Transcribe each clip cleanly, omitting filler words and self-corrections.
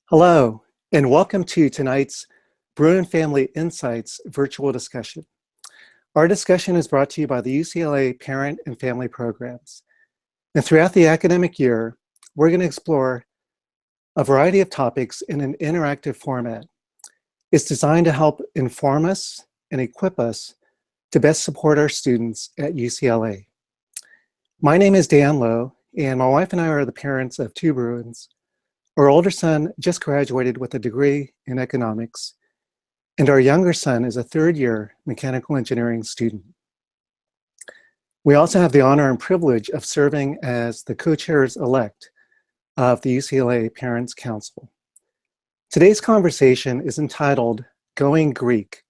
Hello, and welcome to tonight's Bruin Family Insights virtual discussion. Our discussion is brought to you by the UCLA Parent and Family Programs. And throughout the academic year, we're going to explore a variety of topics in an interactive format. It's designed to help inform us and equip us to best support our students at UCLA. My name is Dan Lowe, and my wife and I are the parents of two Bruins. Our older son just graduated with a degree in economics, and our younger son is a third-year mechanical engineering student. We also have the honor and privilege of serving as the co-chairs-elect of the UCLA Parents Council. Today's conversation is entitled Going Greek: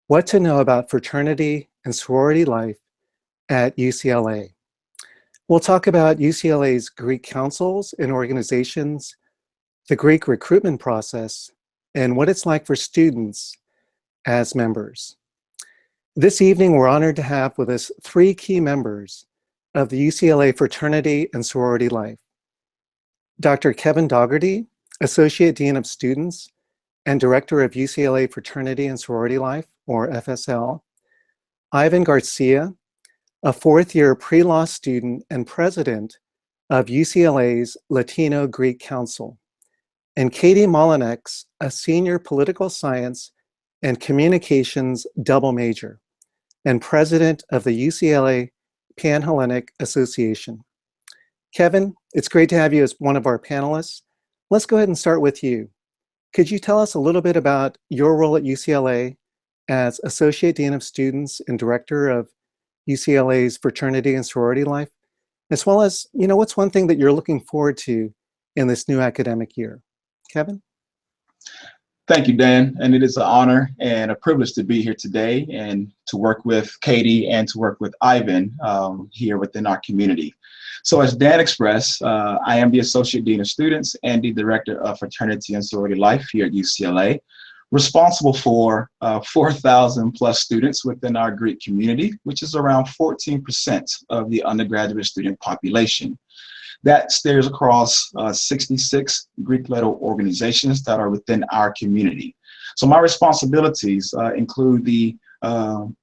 What to Know About Fraternity and Sorority Life at UCLA. We'll talk about UCLA's Greek councils and organizations, the Greek recruitment process, and what it's like for students as members. This evening, we're honored to have with us three key members of the UCLA Fraternity and Sorority Life. Dr. Kevin Doherty, Associate Dean of Students and Director of UCLA Fraternity and Sorority Life, or FSL. Ivan Garcia, a fourth-year pre-law student and president of UCLA's Latino Greek Council. And Katie Molinex, a senior political science and communications double major and president of the UCLA Pan-Hellenic Association. Kevin, it's great to have you as one of our panelists. Let's go ahead and start with you. Could you tell us a little bit about your role at UCLA as Associate Dean of Students and Director of UCLA's Fraternity and Sorority Life, as well as, what's one thing that you're looking forward to in this new academic year? Kevin? Thank you, Dan. And it is an honor and a privilege to be here today and to work with Katie and to work with Ivan here within our community. So as Dan expressed, I am the Associate Dean of Students and the Director of Fraternity and Sorority Life here at UCLA, responsible for 4,000 plus students within our Greek community, which is around 14% of the undergraduate student population. That stares across 66 Greek-led organizations that are within our community. So my responsibilities include the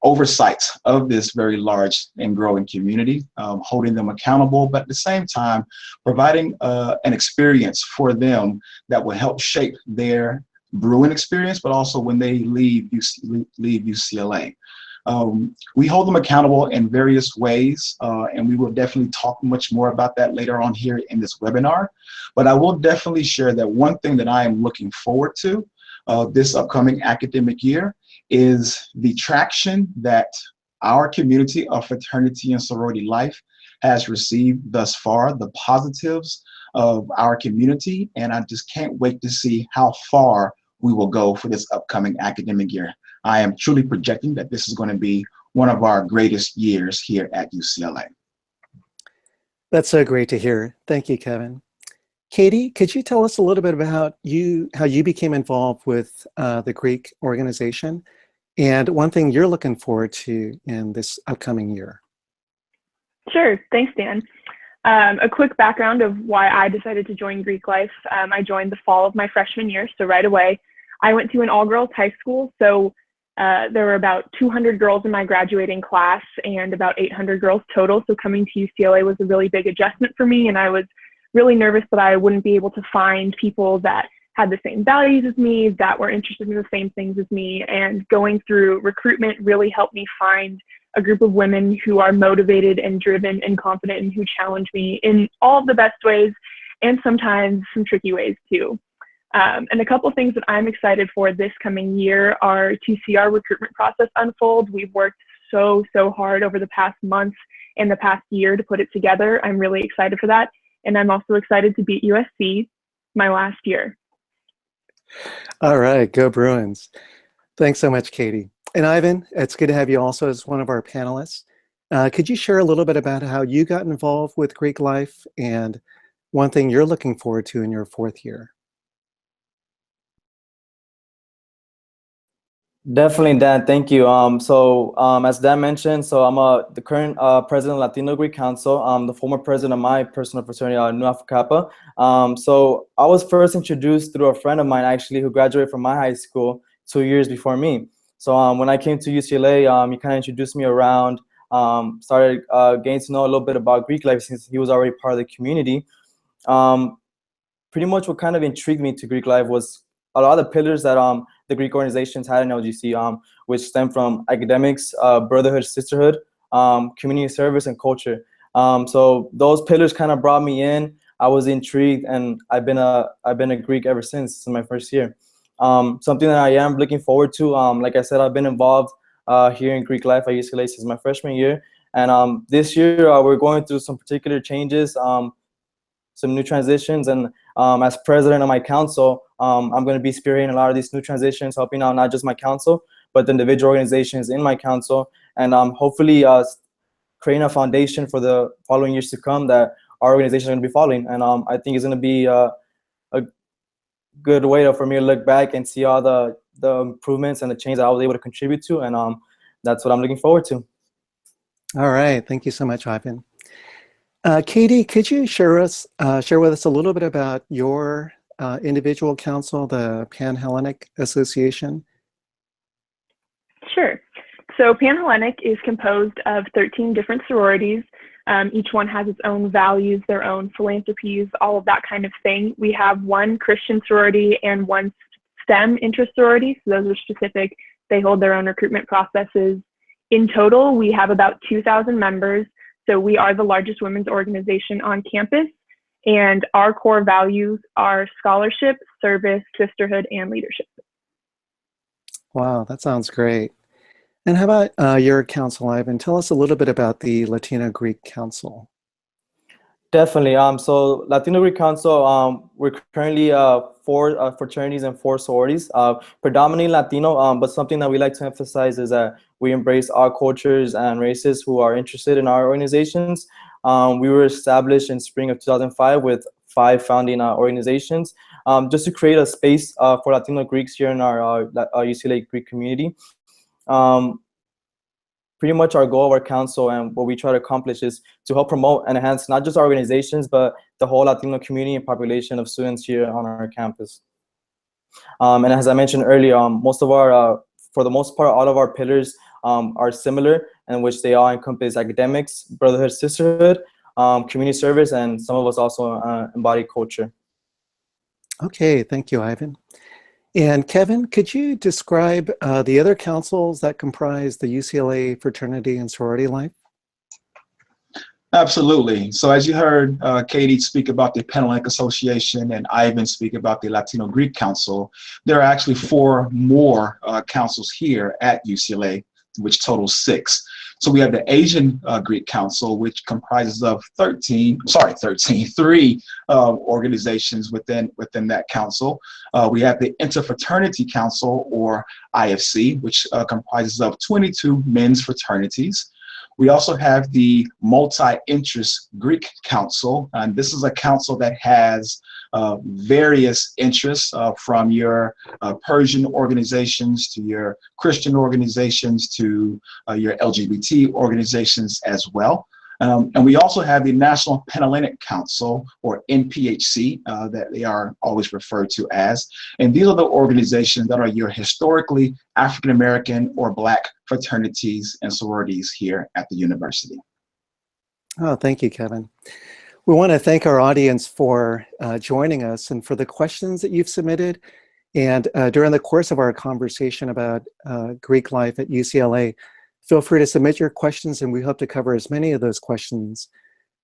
oversight of this very large and growing community, holding them accountable, but at the same time, providing an experience for them that will help shape their Bruin experience, but also when they leave UCLA. We hold them accountable in various ways, and we will definitely talk much more about that later on here in this webinar. But I will definitely share that one thing that I am looking forward to this upcoming academic year is the traction that our community of fraternity and sorority life has received thus far, the positives of our community, and I just can't wait to see how far we will go for this upcoming academic year. I am truly projecting that this is going to be one of our greatest years here at UCLA. That's so great to hear. Thank you, Kevin. Katie, could you tell us a little bit about how you became involved with the Greek organization and one thing you're looking forward to in this upcoming year? Sure. Thanks, Dan. A quick background of why I decided to join Greek life. I joined the fall of my freshman year, so right away. I went to an all-girls high school, so there were about 200 girls in my graduating class and about 800 girls total. So coming to UCLA was a really big adjustment for me, and I was really nervous that I wouldn't be able to find people that had the same values as me, that were interested in the same things as me. And going through recruitment really helped me find a group of women who are motivated and driven and confident and who challenge me in all of the best ways and sometimes some tricky ways too. And a couple things that I'm excited for this coming year are to see our recruitment process unfold. We've worked so hard over the past months and the past year to put it together. I'm really excited for that. And I'm also excited to be at USC my last year. All right, go Bruins. Thanks so much, Katie. And Ivan, it's good to have you also as one of our panelists. Could you share a little bit about how you got involved with Greek life and one thing you're looking forward to in your fourth year? Definitely, Dan. Thank you. As Dan mentioned, so I'm the current president of Latino Greek Council. The former president of my personal fraternity, Nu Alpha Kappa. So I was first introduced through a friend of mine, actually, who graduated from my high school 2 years before me. So when I came to UCLA, he kind of introduced me around, started getting to know a little bit about Greek life since he was already part of the community. Pretty much what kind of intrigued me to Greek life was a lot of the pillars that the Greek organizations had in LGC, which stem from academics, brotherhood, sisterhood, community service, and culture. So those pillars kind of brought me in. I was intrigued, and I've been a Greek ever since my first year. Something that I am looking forward to. Like I said, I've been involved here in Greek life at UCLA since my freshman year, and this year we're going through some particular changes, some new transitions, and as president of my council, I'm going to be spearheading a lot of these new transitions, helping out not just my council, but the individual organizations in my council, and hopefully creating a foundation for the following years to come that our organization is going to be following. And I think it's going to be a good way for me to look back and see all the improvements and the change that I was able to contribute to, and that's what I'm looking forward to. All right, thank you so much, Ivan. Katie, could you share with us a little bit about your individual council, the Pan-Hellenic Association? Sure. So Pan-Hellenic is composed of 13 different sororities. Each one has its own values, their own philanthropies, all of that kind of thing. We have one Christian sorority and one STEM interest sorority. So those are specific. They hold their own recruitment processes. In total, we have about 2,000 members. So we are the largest women's organization on campus, and our core values are scholarship, service, sisterhood, and leadership. Wow, that sounds great. And how about your council, Ivan? Tell us a little bit about the Latino Greek Council. Definitely. So Latino Greek Council, we're currently 4 fraternities and 4 sororities, predominantly Latino, but something that we like to emphasize is that we embrace all cultures and races who are interested in our organizations. We were established in spring of 2005 with 5 founding organizations, just to create a space for Latino Greeks here in our UCLA Greek community. Pretty much our goal of our council and what we try to accomplish is to help promote and enhance not just our organizations, but the whole Latino community and population of students here on our campus. And as I mentioned earlier, most of our, for the most part, all of our pillars are similar, in which they all encompass academics, brotherhood, sisterhood, community service, and some of us also embody culture. Okay, thank you, Ivan. And Kevin, could you describe the other councils that comprise the UCLA fraternity and sorority life? Absolutely. So as you heard Katie speak about the Pan-Hellenic Association and Ivan speak about the Latino Greek Council, there are actually 4 more councils here at UCLA, which totals 6. So we have the Asian Greek Council, which comprises of 3 organizations within that council. We have the Interfraternity Council, or IFC, which comprises of 22 men's fraternities. We also have the Multi-Interest Greek Council, and this is a council that has various interests from your Persian organizations to your Christian organizations to your LGBT organizations as well. And we also have the National Pan-Hellenic Council, or NPHC, that they are always referred to as. And these are the organizations that are your historically African-American or Black fraternities and sororities here at the university. Oh, thank you, Kevin. We want to thank our audience for joining us and for the questions that you've submitted. And during the course of our conversation about Greek life at UCLA, feel free to submit your questions, and we hope to cover as many of those questions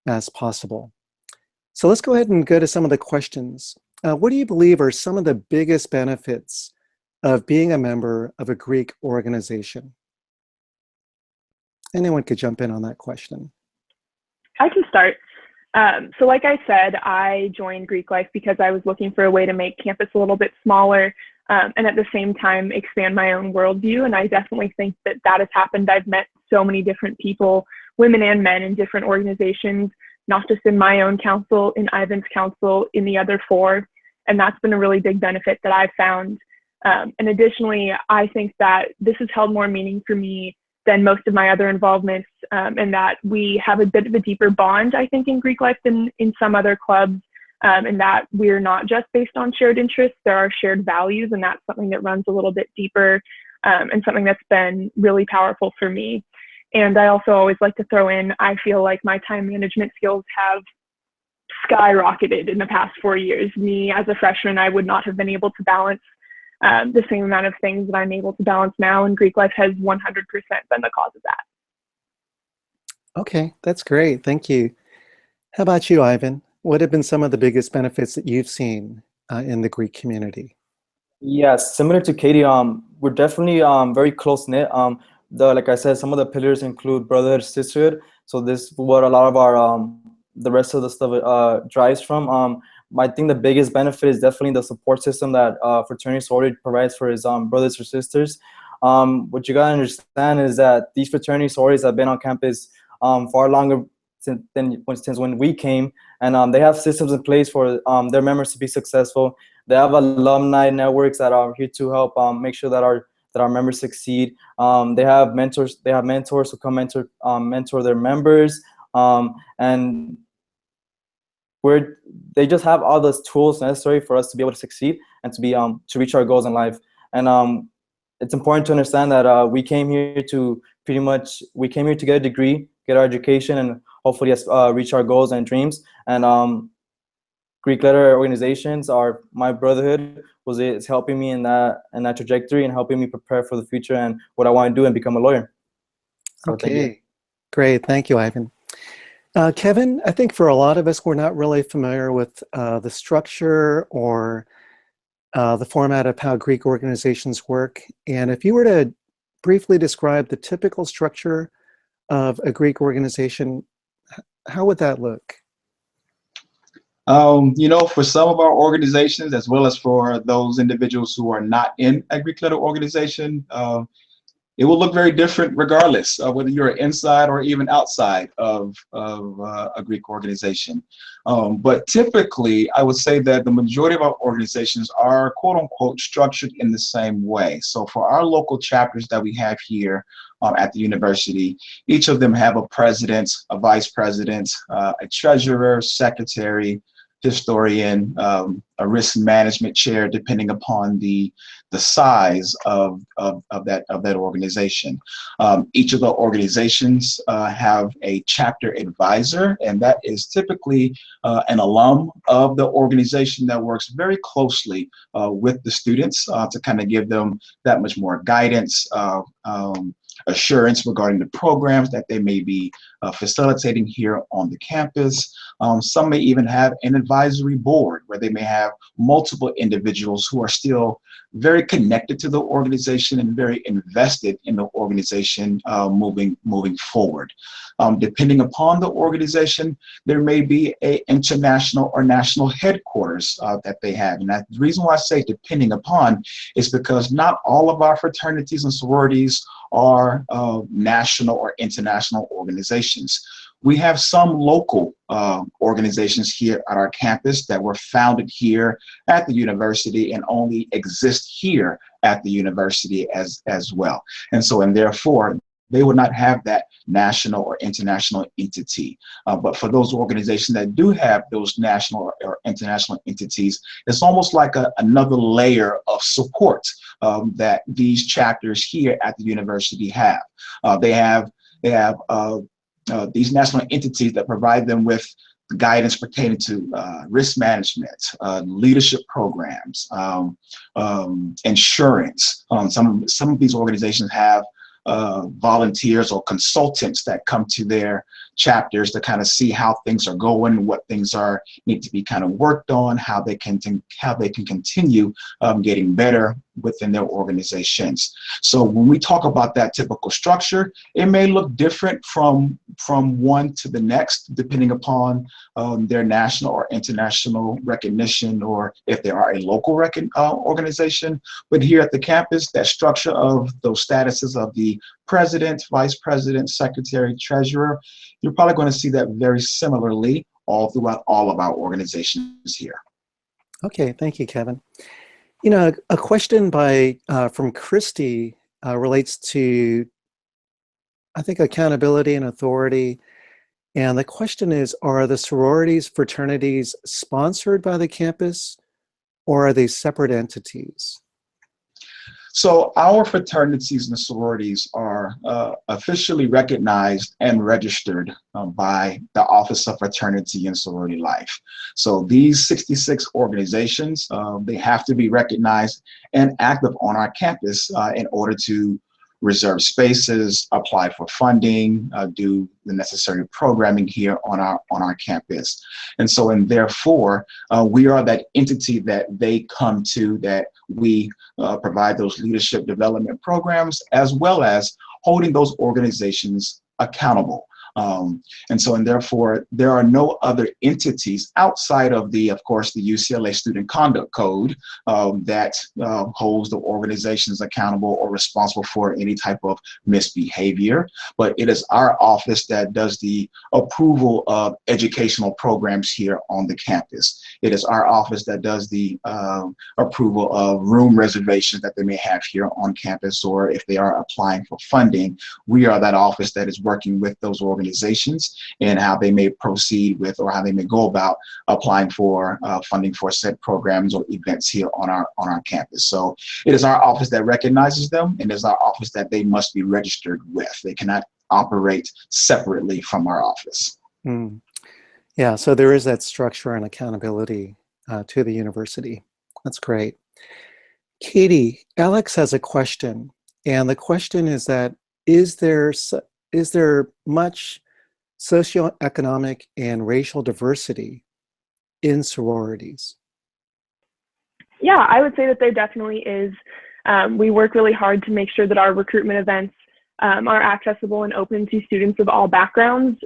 as possible. So let's go ahead and go to some of the questions. What do you believe are some of the biggest benefits of being a member of a Greek organization? Anyone could jump in on that question. I can start. So like I said, I joined Greek Life because I was looking for a way to make campus a little bit smaller and at the same time expand my own worldview. And I definitely think that that has happened. I've met so many different people, women and men, in different organizations, not just in my own council, in Ivan's council, in the other 4. And that's been a really big benefit that I've found. And additionally, I think that this has held more meaning for me than most of my other involvements, and that we have a bit of a deeper bond, I think, in Greek life than in some other clubs, and that we're not just based on shared interests, there are shared values, and that's something that runs a little bit deeper, and something that's been really powerful for me. And I also always like to throw in, I feel like my time management skills have skyrocketed in the past 4 years. Me as a freshman, I would not have been able to balance the same amount of things that I'm able to balance now, and Greek life has 100% been the cause of that. Okay, that's great. Thank you. How about you, Ivan? What have been some of the biggest benefits that you've seen in the Greek community? Yes, similar to Katie, we're definitely very close knit. Like I said, some of the pillars include Brotherhood, Sisterhood. So this is what a lot of our the rest of the stuff drives from. I think the biggest benefit is definitely the support system that Fraternity Sorority provides for his brothers or sisters. What you gotta understand is that these fraternity sororities have been on campus far longer since when we came, and they have systems in place for their members to be successful. They have alumni networks that are here to help make sure that our members succeed. They have mentors. They have mentors who come mentor their members, and they just have all those tools necessary for us to be able to succeed and to be to reach our goals in life. And it's important to understand that we came here to get a degree, get our education, and hopefully reach our goals and dreams. And Greek letter organizations are my Brotherhood is helping me in that trajectory and helping me prepare for the future and what I want to do and become a lawyer. So okay, great. Thank you, Ivan. Kevin, I think for a lot of us, we're not really familiar with the structure or the format of how Greek organizations work. And if you were to briefly describe the typical structure of a Greek organization, how would that look? For some of our organizations, as well as for those individuals who are not in a Greek letter organization, it will look very different regardless of whether you're inside or even outside of a Greek organization. But typically, I would say that the majority of our organizations are quote unquote structured in the same way. So for our local chapters that we have here at the university, each of them have a president, a vice president, a treasurer, secretary, historian, a risk management chair, depending upon the size of that organization. Each of the organizations have a chapter advisor, and that is typically an alum of the organization that works very closely with the students to kind of give them that much more guidance, assurance regarding the programs that they may be facilitating here on the campus. Some may even have an advisory board where they may have multiple individuals who are still very connected to the organization and very invested in the organization moving forward. Depending upon the organization, there may be an international or national headquarters that they have. And the reason why I say depending upon is because not all of our fraternities and sororities are national or international organizations. We have some local organizations here at our campus that were founded here at the university and only exist here at the university as well. And therefore, they would not have that national or international entity. But for those organizations that do have those national or international entities, it's almost like another layer of support that these chapters here at the university have. They have these national entities that provide them with guidance pertaining to risk management, leadership programs, insurance. Some of these organizations have volunteers or consultants that come to their chapters to kind of see how things are going, what things need to be kind of worked on, how they can continue getting better within their organizations. So when we talk about that typical structure, it may look different from one to the next, depending upon their national or international recognition, or if they are a local organization. But here at the campus, that structure of those statuses of the president, vice president, secretary, treasurer, you're probably going to see that very similarly all throughout all of our organizations here. Okay, thank you, Kevin. You know, a question from Christy relates to, I think, accountability and authority. And the question is, are the sororities, fraternities sponsored by the campus, or are they separate entities? So our fraternities and sororities are officially recognized and registered by the Office of Fraternity and Sorority Life. So these 66 organizations, they have to be recognized and active on our campus in order to reserve spaces, apply for funding, do the necessary programming here on our campus. And therefore, we are that entity that they come to, that we provide those leadership development programs, as well as holding those organizations accountable. And therefore, there are no other entities outside of of course, the UCLA Student Conduct Code that holds the organizations accountable or responsible for any type of misbehavior. But it is our office that does the approval of educational programs here on the campus. It is our office that does the approval of room reservations that they may have here on campus, or if they are applying for funding, we are that office that is working with those organizations and how they may proceed with, or how they may go about applying for funding for said programs or events here on our campus. So it is our office that recognizes them, and it is our office that they must be registered with. They cannot operate separately from our office. Mm. Yeah, so there is that structure and accountability to the university. That's great. Katie, Alex has a question, and the question is that, is there much socioeconomic and racial diversity in sororities? Yeah, I would say that there definitely is. We work really hard to make sure that our recruitment events are accessible and open to students of all backgrounds.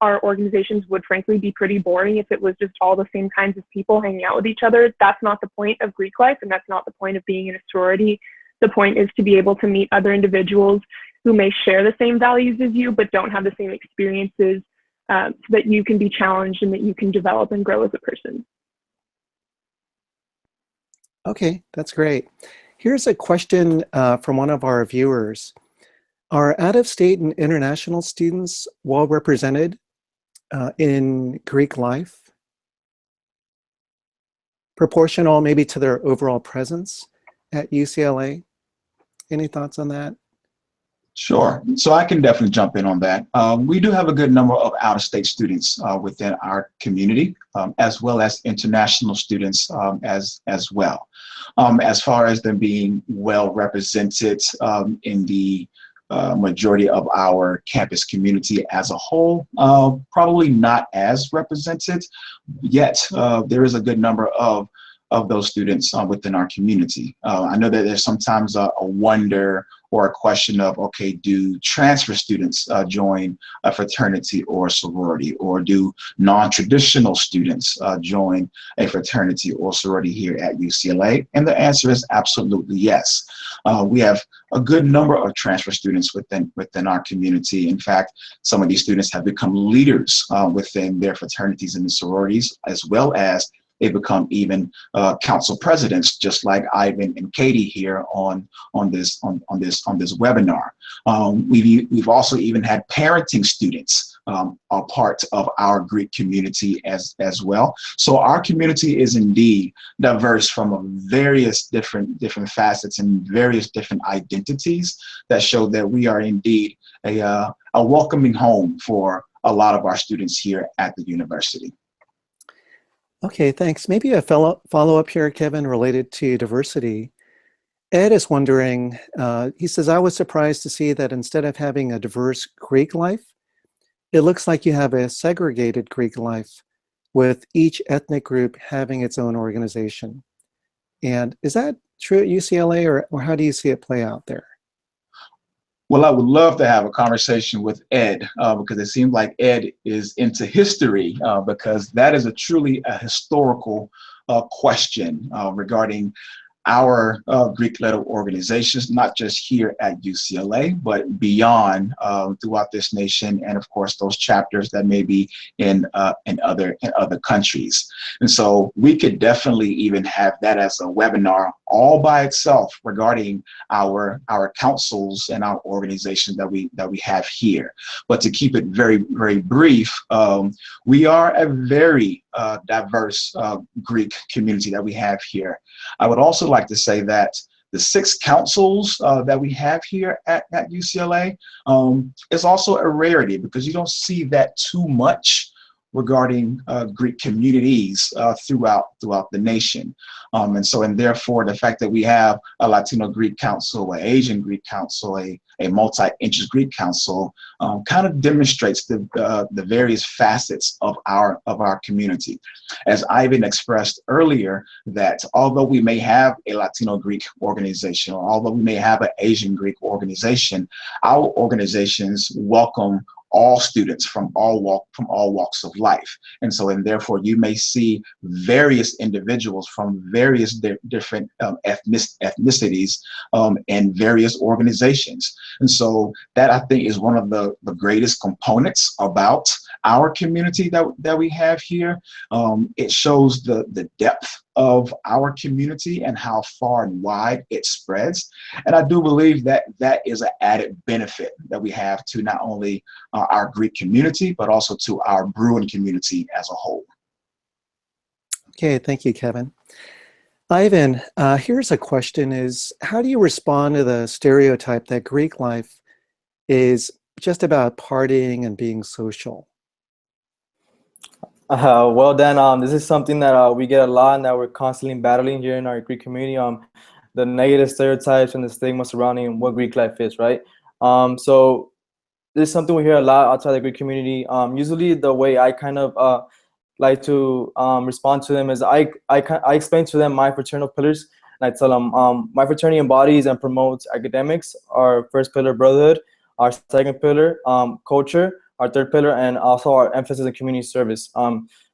Our organizations would frankly be pretty boring if it was just all the same kinds of people hanging out with each other. That's not the point of Greek life, and that's not the point of being in a sorority. The point is to be able to meet other individuals who may share the same values as you, but don't have the same experiences, so that you can be challenged and that you can develop and grow as a person. Okay, that's great. Here's a question from one of our viewers. Are out-of-state and international students well represented in Greek life? Proportional maybe to their overall presence at UCLA? Any thoughts on that? Sure. So I can definitely jump in on that. We do have a good number of out-of-state students within our community, as well as international students as well. As far as them being well represented in the majority of our campus community as a whole, probably not as represented, yet there is a good number of those students within our community. I know that there's sometimes a wonder or a question of, okay, do transfer students join a fraternity or a sorority, or do non-traditional students join a fraternity or sorority here at UCLA? And the answer is absolutely yes. We have a good number of transfer students within our community. In fact, some of these students have become leaders within their fraternities and the sororities, as well as they become even council presidents, just like Ivan and Katie here on this webinar. We've also even had parenting students are part of our Greek community as well. So our community is indeed diverse from various different facets and various different identities that show that we are indeed a welcoming home for a lot of our students here at the university. Okay, thanks. Maybe a follow-up here, Kevin, related to diversity. Ed is wondering, he says, I was surprised to see that instead of having a diverse Greek life, it looks like you have a segregated Greek life with each ethnic group having its own organization. And is that true at UCLA, or how do you see it play out there? Well, I would love to have a conversation with Ed because it seems like Ed is into history because that is truly a historical question regarding our Greek-led organizations, not just here at UCLA, but beyond throughout this nation, and of course those chapters that may be in other countries. And so we could definitely even have that as a webinar all by itself regarding our councils and our organizations that we have here. But to keep it very, very brief, we are a very diverse Greek community that we have here. I would also like to say that the 6 councils that we have here at UCLA is also a rarity, because you don't see that too much regarding Greek communities throughout the nation. And therefore, the fact that we have a Latino Greek Council, an Asian Greek Council, a multi-interest Greek Council, kind of demonstrates the various facets of our community. As Ivan expressed earlier, that although we may have a Latino Greek organization, or although we may have an Asian Greek organization, our organizations welcome all students from all walks of life. And therefore you may see various individuals from various different ethnicities and various organizations. And so that, I think, is one of the greatest components about our community that we have here. It shows the depth of our community and how far and wide it spreads. And I do believe that that is an added benefit that we have to not only our Greek community, but also to our Bruin community as a whole. Okay, thank you, Kevin. Ivan, here's a question: how do you respond to the stereotype that Greek life is just about partying and being social? Well, Dan, this is something that we get a lot and that we're constantly battling here in our Greek community. The negative stereotypes and the stigma surrounding what Greek life is, right? So this is something we hear a lot outside the Greek community. Usually the way I kind of like to respond to them is I explain to them my fraternal pillars, and I tell them my fraternity embodies and promotes academics, our first pillar, brotherhood, our second pillar, culture, our third pillar, and also our emphasis in community service.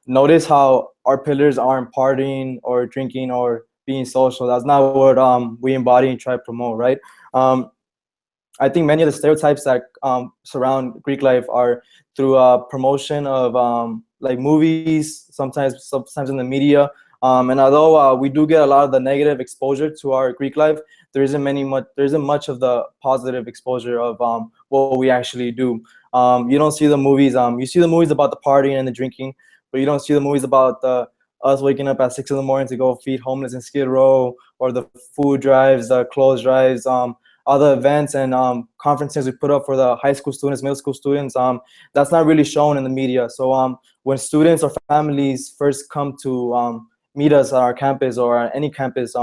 Notice how our pillars aren't partying or drinking or being social. That's not what we embody and try to promote, right? I think many of the stereotypes that surround Greek life are through promotion of like movies, sometimes in the media. And although we do get a lot of the negative exposure to our Greek life, there isn't much of the positive exposure of what we actually do. You don't see the movies. You see the movies about the partying and the drinking, but you don't see the movies about us waking up at 6 in the morning to go feed homeless in Skid Row, or the food drives, the clothes drives, other events and conferences we put up for the high school students, middle school students. That's not really shown in the media. So when students or families first come to meet us at our campus or at any campus,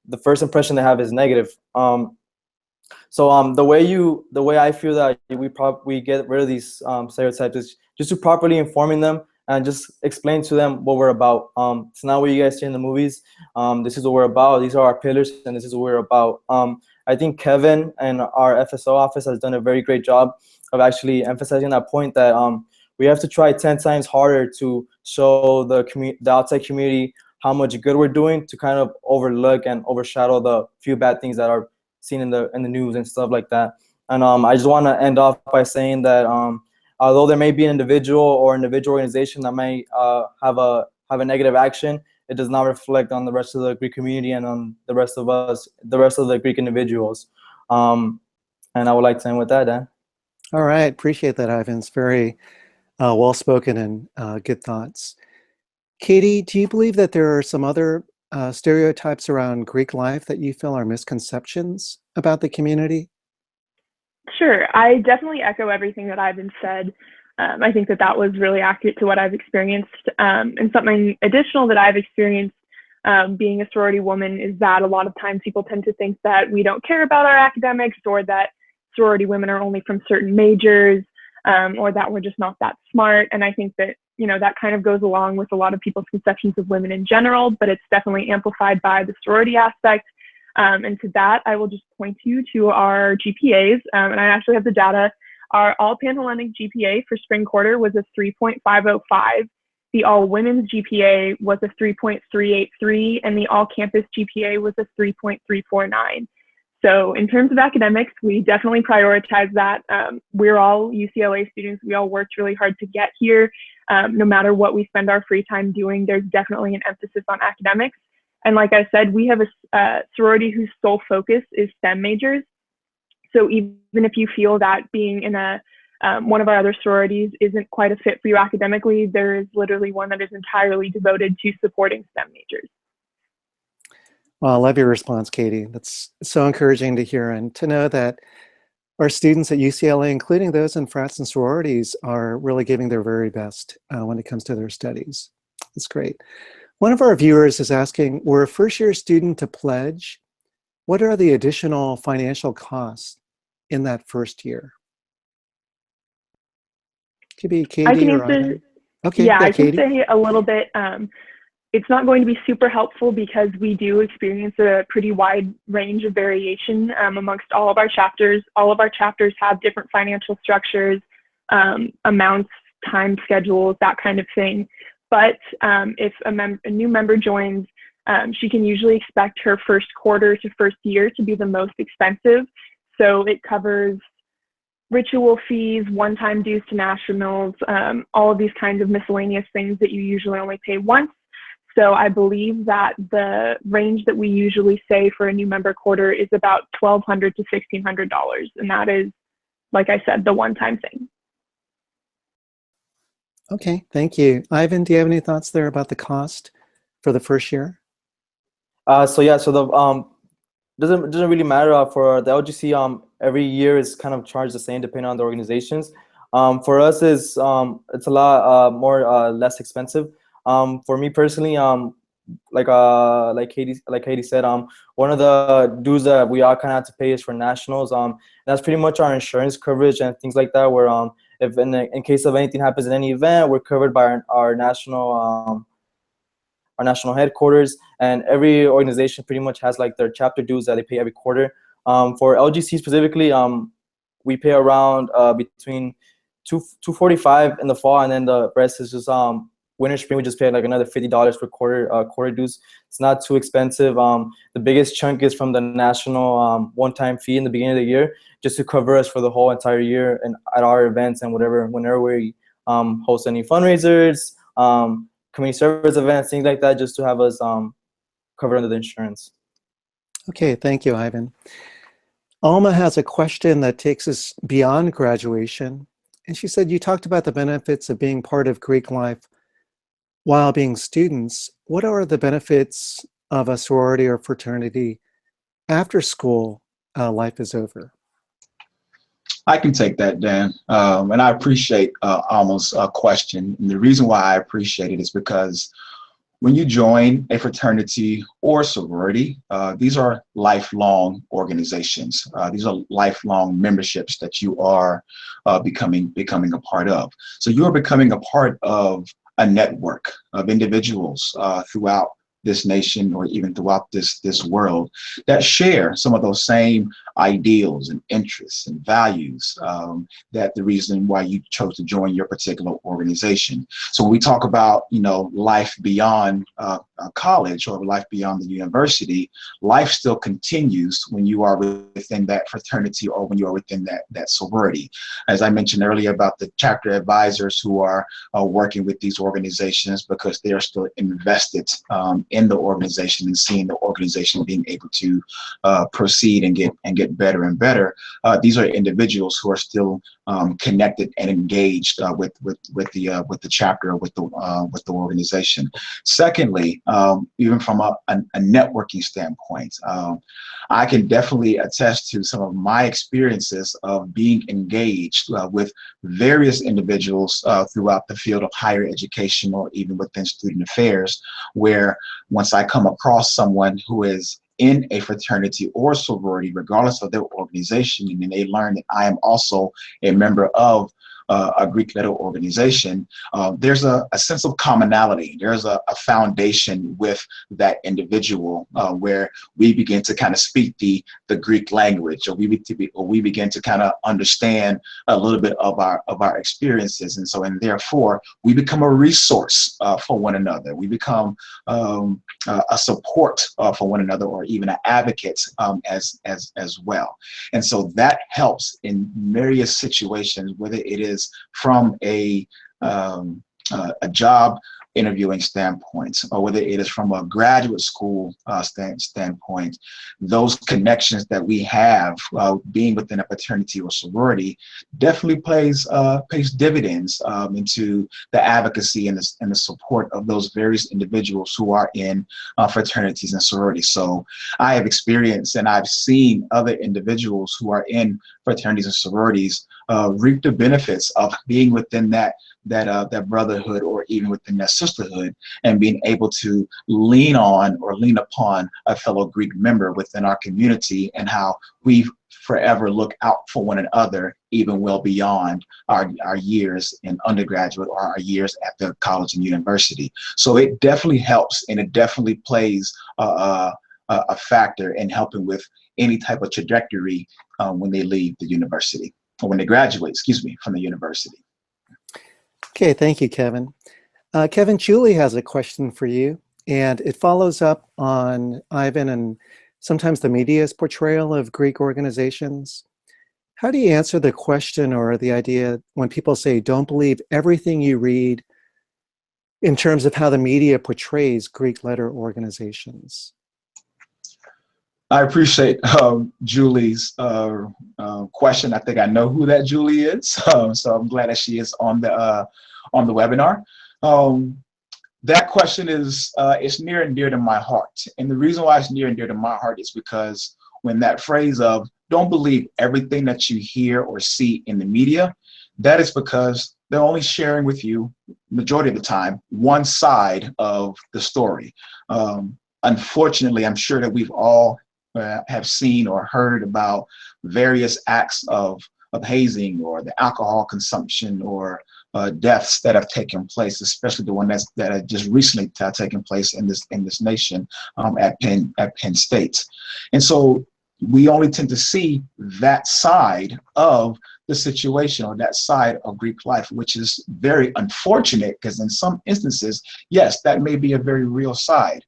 the first impression they have is negative. So the way I feel that we get rid of these stereotypes is just to properly informing them and just explain to them what we're about. It's not what you guys see in the movies. This is what we're about. These are our pillars, and this is what we're about. I think Kevin and our FSO office has done a very great job of actually emphasizing that point, that we have to try 10 times harder to show the outside community how much good we're doing, to kind of overlook and overshadow the few bad things that are seen in the news and stuff like that. And I just want to end off by saying that although there may be an individual or individual organization that may have a negative action, it does not reflect on the rest of the Greek community and on the rest of us, the rest of the Greek individuals. And I would like to end with that, Dan. All right, appreciate that, Ivan. It's very well-spoken and good thoughts. Katie, do you believe that there are some other stereotypes around Greek life that you feel are misconceptions about the community? Sure, I definitely echo everything that Ivan said. I think that was really accurate to what I've experienced. And something additional that I've experienced being a sorority woman is that a lot of times people tend to think that we don't care about our academics, or that sorority women are only from certain majors, or that we're just not that smart. And I think that, that kind of goes along with a lot of people's conceptions of women in general, but it's definitely amplified by the sorority aspect. And to that, I will just point you to our GPAs. And I actually have the data. Our all Panhellenic GPA for spring quarter was a 3.505. The all-women's GPA was a 3.383, and the all-campus GPA was a 3.349. So in terms of academics, we definitely prioritize that. We're all UCLA students. We all worked really hard to get here. No matter what we spend our free time doing, there's definitely an emphasis on academics. And like I said, we have a sorority whose sole focus is STEM majors. So even if you feel that being in one of our other sororities isn't quite a fit for you academically, there is literally one that is entirely devoted to supporting STEM majors. Well, I love your response, Katie. That's so encouraging to hear, and to know that our students at UCLA, including those in frats and sororities, are really giving their very best when it comes to their studies. That's great. One of our viewers is asking, we're a first-year student to pledge. What are the additional financial costs in that first year? Could be Katie I can or answer. Ivan. Okay, Yeah, I can Katie. say a little bit. It's not going to be super helpful because we do experience a pretty wide range of variation amongst all of our chapters. All of our chapters have different financial structures, amounts, time schedules, that kind of thing. But if a new member joins, she can usually expect her first quarter to first year to be the most expensive. So it covers ritual fees, one-time dues to nationals, all of these kinds of miscellaneous things that you usually only pay once. So I believe that the range that we usually say for a new member quarter is about $1,200 to $1,600. And that is, like I said, the one-time thing. Okay, thank you. Ivan, do you have any thoughts there about the cost for the first year? So the doesn't really matter for the LGC. Every year is kind of charged the same depending on the organizations. For us, it's a lot more less expensive. For me personally, like Katie said, one of the dues that we all kind of have to pay is for nationals. That's pretty much our insurance coverage and things like that. Where if in case of anything happens in any event, we're covered by our national headquarters, and every organization pretty much has like their chapter dues that they pay every quarter. For LGC specifically, we pay around between $245 in the fall, and then the rest is just winter spring. We just pay like another $50 per quarter dues. It's not too expensive. The biggest chunk is from the national one-time fee in the beginning of the year, just to cover us for the whole entire year and at our events and whenever we host any fundraisers, community service events, things like that, just to have us covered under the insurance. Okay, thank you, Ivan. Alma has a question that takes us beyond graduation. And she said, you talked about the benefits of being part of Greek life while being students. What are the benefits of a sorority or fraternity after school life is over? I can take that, Dan. And I appreciate Alma's question. And the reason why I appreciate it is because when you join a fraternity or sorority, these are lifelong organizations. These are lifelong memberships that you are becoming a part of. So you are becoming a part of a network of individuals throughout this nation or even throughout this world that share some of those same ideals and interests and values that the reason why you chose to join your particular organization. So when we talk about, life beyond college or life beyond the university, life still continues when you are within that fraternity or when you are within that sorority. As I mentioned earlier about the chapter advisors who are working with these organizations because they are still invested in the organization and seeing the organization being able to proceed and get better and better. These are individuals who are still connected and engaged with the chapter, with the organization. Secondly, even from a networking standpoint, I can definitely attest to some of my experiences of being engaged with various individuals throughout the field of higher education or even within student affairs, where once I come across someone who is in a fraternity or sorority, regardless of their organization, and then they learn that I am also a member of a Greek letter organization, there's a sense of commonality. There's a foundation with that individual where we begin to kind of speak the Greek language, or we begin to kind of understand a little bit of our experiences, and so, and therefore we become a resource for one another. We become a support for one another, or even an advocate as well. And so that helps in various situations, whether it is from a job interviewing standpoint, or whether it is from a graduate school standpoint. Those connections that we have being within a fraternity or sorority definitely pays dividends into the advocacy and the support of those various individuals who are in fraternities and sororities. So I have experienced and I've seen other individuals who are in fraternities and sororities reap the benefits of being within that brotherhood, or even within that sisterhood, and being able to lean on or lean upon a fellow Greek member within our community, and how we forever look out for one another, even well beyond our years in undergraduate or our years at the college and university. So it definitely helps, and it definitely plays a factor in helping with any type of trajectory when they leave the university, or when they graduate, excuse me, from the university. Okay, thank you, Kevin. Kevin, Julie has a question for you, and it follows up on Ivan and sometimes the media's portrayal of Greek organizations. How do you answer the question or the idea when people say, don't believe everything you read, in terms of how the media portrays Greek letter organizations? I appreciate Julie's question. I think I know who that Julie is, so I'm glad that she is on the webinar. That question is it's near and dear to my heart, and the reason why it's near and dear to my heart is because when that phrase of "don't believe everything that you hear or see in the media," that is because they're only sharing with you, majority of the time, one side of the story. Unfortunately, I'm sure that we've all have seen or heard about various acts of hazing, or the alcohol consumption, or deaths that have taken place, especially the one that had just recently taken place in this nation at Penn State. And so we only tend to see that side of the situation, or that side of Greek life, which is very unfortunate, because in some instances, yes, that may be a very real side.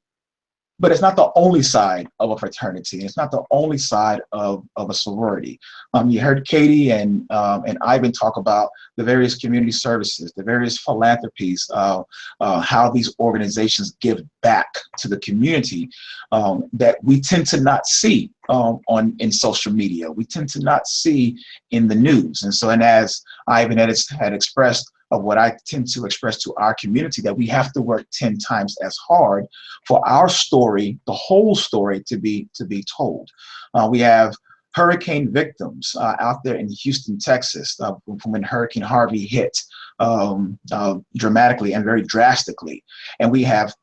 But it's not the only side of a fraternity. It's not the only side of a sorority. You heard Katie and Ivan talk about the various community services, the various philanthropies, how these organizations give back to the community that we tend to not see in social media. We tend to not see in the news. And so, and as Ivan had expressed, of what I tend to express to our community, that we have to work 10 times as hard for our story, the whole story, to be told. We have hurricane victims out there in Houston, Texas, from when Hurricane Harvey hit dramatically and very drastically. And we have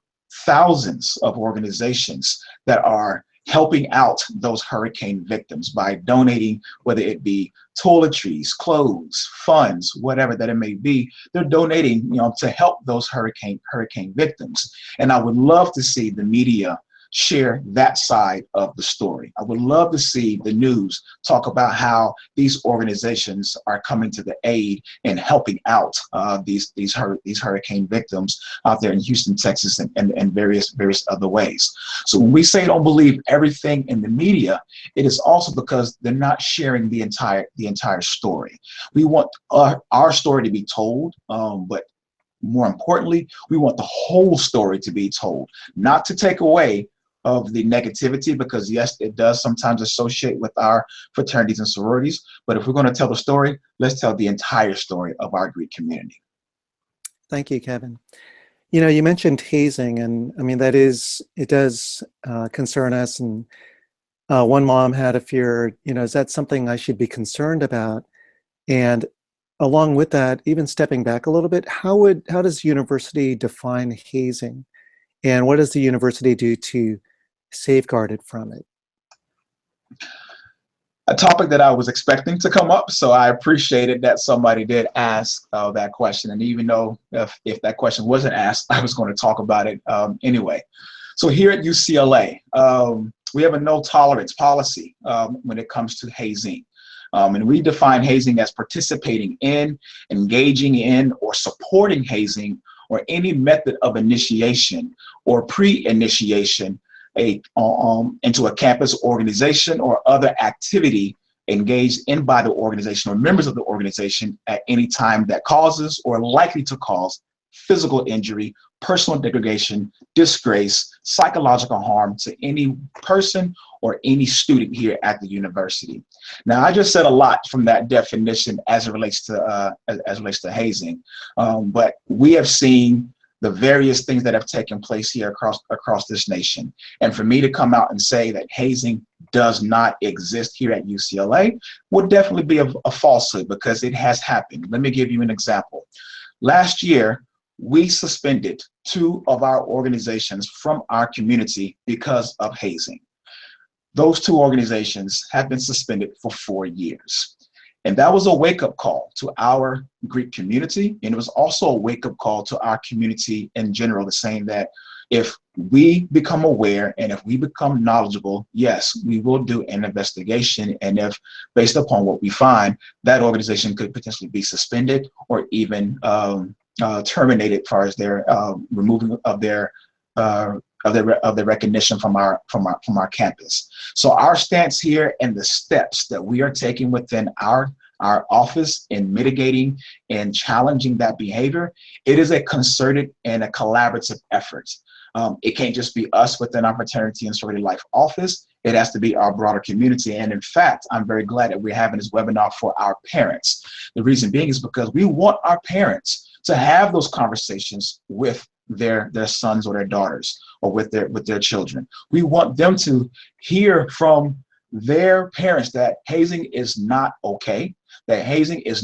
thousands of organizations that are helping out those hurricane victims by donating, whether it be toiletries, clothes, funds, whatever that it may be. They're donating, to help those hurricane victims. And I would love to see the media share that side of the story. I would love to see the news talk about how these organizations are coming to the aid and helping out these hurricane victims out there in Houston, Texas, and various other ways. So when we say don't believe everything in the media, it is also because they're not sharing the entire story. We want our story to be told, but more importantly, we want the whole story to be told, not to take away of the negativity, because yes, it does sometimes associate with our fraternities and sororities. But if we're going to tell the story, let's tell the entire story of our Greek community. Thank you, Kevin. You mentioned hazing, and I mean, it does concern us. And one mom had a fear, is that something I should be concerned about? And along with that, even stepping back a little bit, how does university define hazing? And what does the university do to safeguard it from it? a topic that I was expecting to come up, so I appreciated that somebody did ask that question. And even though if that question wasn't asked, I was going to talk about it anyway. So here at UCLA, we have a no tolerance policy when it comes to hazing. And we define hazing as participating in, engaging in, or supporting hazing, or any method of initiation or pre-initiation into a campus organization or other activity engaged in by the organization or members of the organization at any time that causes or likely to cause physical injury, personal degradation, disgrace, psychological harm to any person or any student here at the university. Now, I just said a lot from that definition as it relates to hazing, but we have seen the various things that have taken place here across this nation. And for me to come out and say that hazing does not exist here at UCLA would definitely be a falsehood, because it has happened. Let me give you an example. Last year, we suspended 2 of our organizations from our community because of hazing. Those 2 organizations have been suspended for 4 years. And that was a wake-up call to our Greek community, and it was also a wake-up call to our community in general, saying that if we become aware and if we become knowledgeable, yes, we will do an investigation, and if, based upon what we find, that organization could potentially be suspended or even terminated as far as their removing of their recognition from our campus. So our stance here and the steps that we are taking within our office in mitigating and challenging that behavior, it is a concerted and a collaborative effort. It can't just be us within our fraternity and sorority life office. It has to be our broader community. And in fact, I'm very glad that we're having this webinar for our parents. The reason being is because we want our parents to have those conversations with their sons or their daughters, or with their children. We want them to hear from their parents that hazing is not okay, that hazing is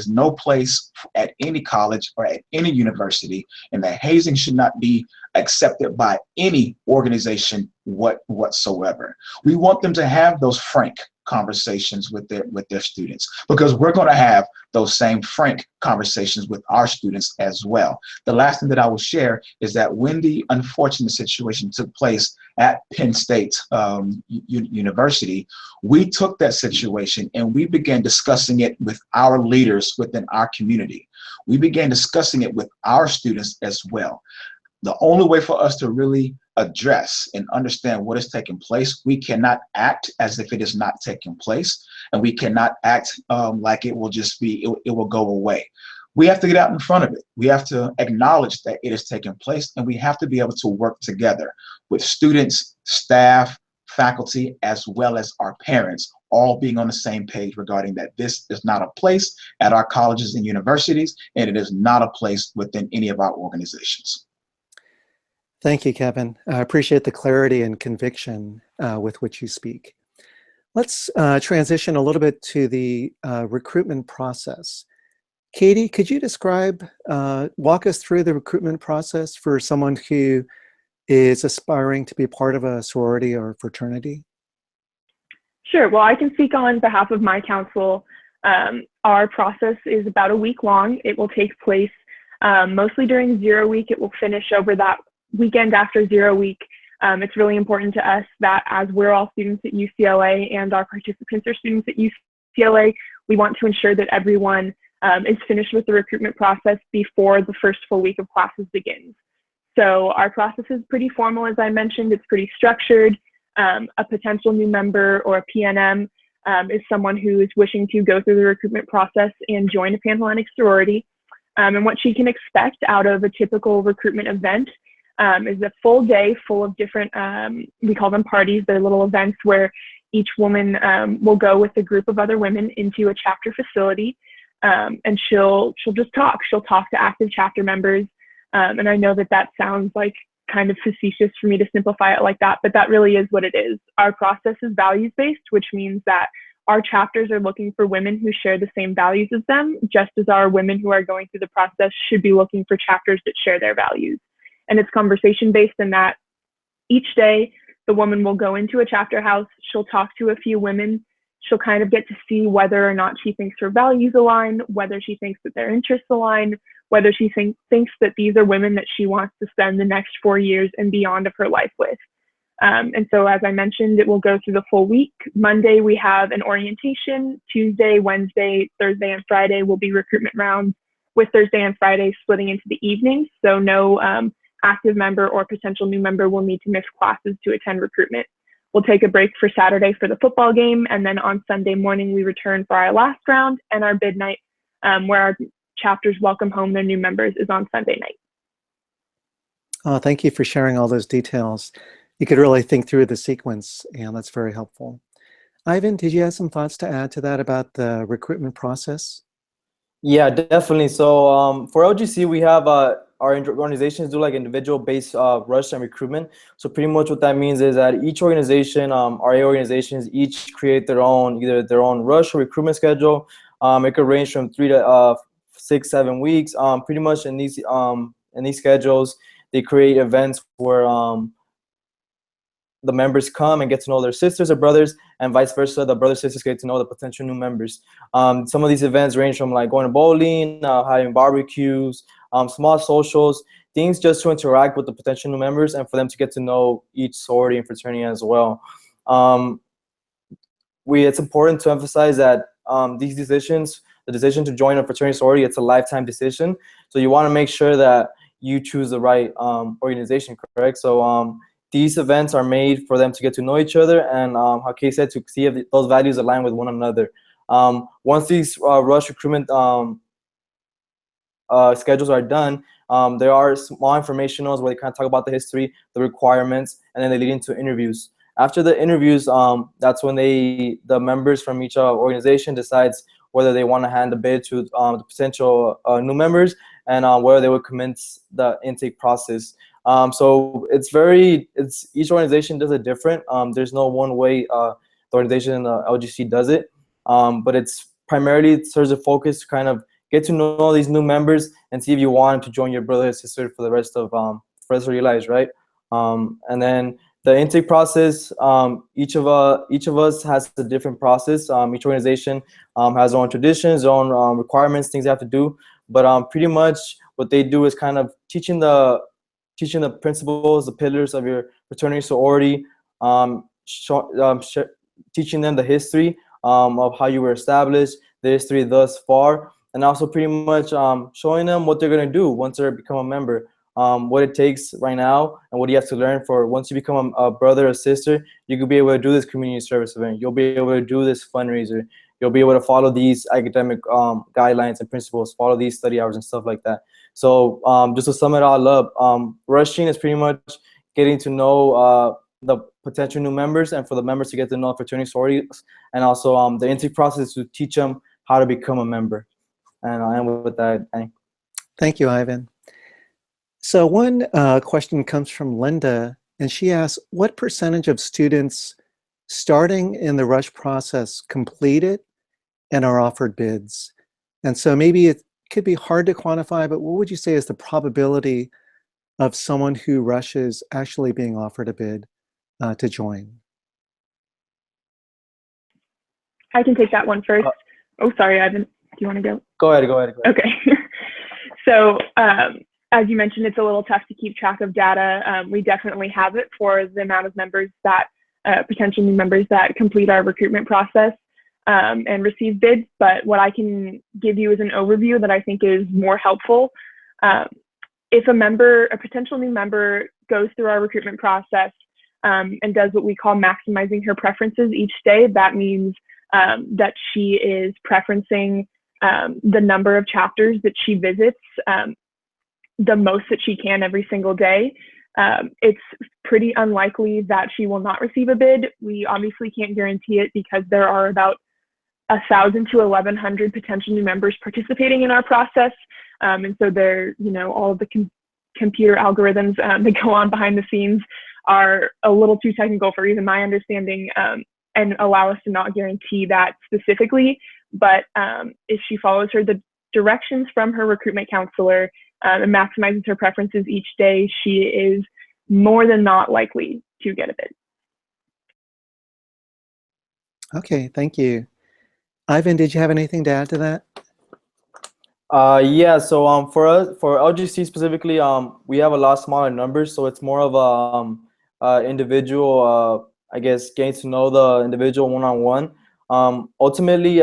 no place at any college or at any university, and that hazing should not be accepted by any organization whatsoever. We want them to have those frank conversations with their students, because we're going to have those same frank conversations with our students as well. The last thing that I will share is that when the unfortunate situation took place at Penn State University, we took that situation and we began discussing it with our leaders within our community. We began discussing it with our students as well. The only way for us to really address and understand what is taking place, we cannot act as if it is not taking place, and we cannot act like it will just be, it will go away. We have to get out in front of it. We have to acknowledge that it is taking place, and we have to be able to work together with students, staff, faculty, as well as our parents, all being on the same page regarding that this is not a place at our colleges and universities, and it is not a place within any of our organizations. Thank you, Kevin. I appreciate the clarity and conviction with which you speak. Let's transition a little bit to the recruitment process. Katie, could you walk us through the recruitment process for someone who is aspiring to be part of a sorority or fraternity? Sure. Well, I can speak on behalf of my council. Our process is about a week long. It will take place mostly during 0 week. It will finish over that weekend after 0 week. It's really important to us that as we're all students at UCLA and our participants are students at UCLA, we want to ensure that everyone is finished with the recruitment process before the first full week of classes begins. So our process is pretty formal, as I mentioned. It's pretty structured. A potential new member or a PNM is someone who is wishing to go through the recruitment process and join a Panhellenic sorority. And what she can expect out of a typical recruitment event is a full day full of different, we call them parties. They're little events where each woman will go with a group of other women into a chapter facility, and she'll just talk. She'll talk to active chapter members. And I know that sounds like kind of facetious for me to simplify it like that, but that really is what it is. Our process is values-based, which means that our chapters are looking for women who share the same values as them, just as our women who are going through the process should be looking for chapters that share their values. And it's conversation-based in that each day the woman will go into a chapter house, she'll talk to a few women, She'll kind of get to see whether or not she thinks her values align, whether she thinks that their interests align, whether she thinks that these are women that she wants to spend the next 4 years and beyond of her life with. And so, as I mentioned, it will go through the full week. Monday, we have an orientation. Tuesday, Wednesday, Thursday, and Friday will be recruitment rounds, with Thursday and Friday splitting into the evenings. So no active member or potential new member will need to miss classes to attend recruitment. We'll take a break for Saturday for the football game, and then on Sunday morning, we return for our last round and our bid night, where our chapters welcome home their new members, is on Sunday night. Oh, thank you for sharing all those details. You could really think through the sequence, and that's very helpful. Ivan, did you have some thoughts to add to that about the recruitment process? Yeah, definitely. So for LGC, we have our organizations do like individual-based rush and recruitment. So pretty much what that means is that each organization, RA organizations, each create their own, either their own rush or recruitment schedule. It could range from 3 to 6, 7 weeks. Pretty much in these schedules, they create events where the members come and get to know their sisters or brothers, and vice versa. The brothers and sisters get to know the potential new members. Some of these events range from like going to bowling, having barbecues, small socials, things just to interact with the potential new members and for them to get to know each sorority and fraternity as well. It's important to emphasize that these decisions, the decision to join a fraternity sorority, it's a lifetime decision. So you want to make sure that you choose the right organization, correct? So these events are made for them to get to know each other and, how Kay said, to see if those values align with one another. Once these rush recruitment schedules are done, there are small informationals where they kind of talk about the history, the requirements, and then they lead into interviews. After the interviews, that's when the members from each organization decides whether they want to hand the bid to the potential new members and whether they would commence the intake process. So each organization does it different. There's no one way the organization in the LGC does it, but it's primarily serves a focus to kind of get to know all these new members and see if you want to join your brother or sister for the rest of your lives, right? And then the intake process, each of us has a different process. Each organization has their own traditions, their own requirements, things they have to do. But pretty much what they do is kind of teaching the principles, the pillars of your fraternity, sorority, teaching them the history of how you were established, the history thus far, and also pretty much showing them what they're going to do once they become a member, what it takes right now and what you have to learn for once you become a brother or sister. You could be able to do this community service event. You'll be able to do this fundraiser. You'll be able to follow these academic guidelines and principles, follow these study hours and stuff like that. So just to sum it all up, rushing is pretty much getting to know the potential new members and for the members to get to know fraternity sororities, and also the intake process is to teach them how to become a member. And I am with that. Thank you, Ivan. So one question comes from Linda, and she asks, what percentage of students starting in the rush process complete it and are offered bids? And so maybe it could be hard to quantify, but what would you say is the probability of someone who rushes actually being offered a bid to join? I can take that one first. Oh, sorry, Ivan. Do you want to go? Go ahead. Okay. So as you mentioned, it's a little tough to keep track of data. We definitely have it for the amount of members that, potential new members that complete our recruitment process and receive bids. But what I can give you is an overview that I think is more helpful. If a potential new member goes through our recruitment process and does what we call maximizing her preferences each day, that means that she is preferencing the number of chapters that she visits the most that she can every single day. It's pretty unlikely that she will not receive a bid. We obviously can't guarantee it because there are about 1,000 to 1,100 potential new members participating in our process. And so all of the computer algorithms that go on behind the scenes are a little too technical for even my understanding and allow us to not guarantee that specifically. But if she follows the directions from her recruitment counselor and maximizes her preferences each day, she is more than not likely to get a bid. Okay, thank you. Ivan, did you have anything to add to that? Yeah, so for us, for LGC specifically, we have a lot smaller numbers, so it's more of a individual, I guess, getting to know the individual one-on-one. Ultimately,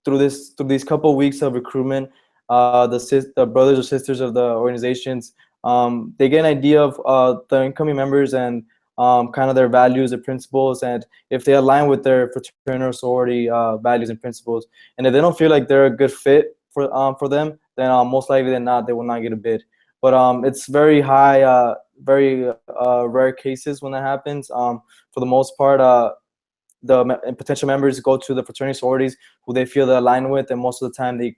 through these couple of weeks of recruitment, the brothers or sisters of the organizations, they get an idea of the incoming members and kind of their values and principles, and if they align with their fraternal sorority values and principles. And if they don't feel like they're a good fit for them, then most likely than not, they will not get a bid. But it's very high, very rare cases when that happens. For the most part, the potential members go to the fraternity sororities who they feel they align with, and most of the time they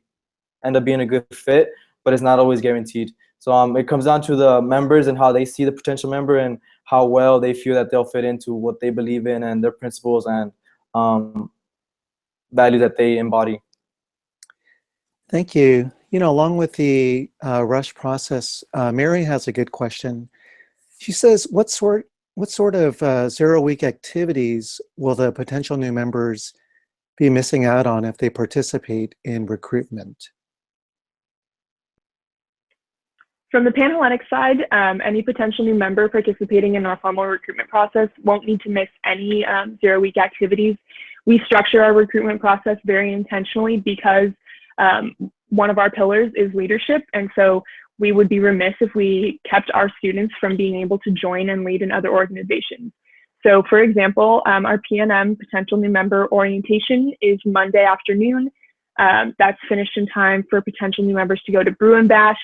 end up being a good fit, but it's not always guaranteed. So it comes down to the members and how they see the potential member and how well they feel that they'll fit into what they believe in and their principles and values that they embody. Thank you. You know, along with the rush process, Mary has a good question. She says, what sort of 0-week activities will the potential new members be missing out on if they participate in recruitment? From the Panhellenic side, any potential new member participating in our formal recruitment process won't need to miss any 0-week activities. We structure our recruitment process very intentionally because one of our pillars is leadership, and so we would be remiss if we kept our students from being able to join and lead in other organizations. So for example, our PNM potential new member orientation is Monday afternoon. That's finished in time for potential new members to go to Bruin Bash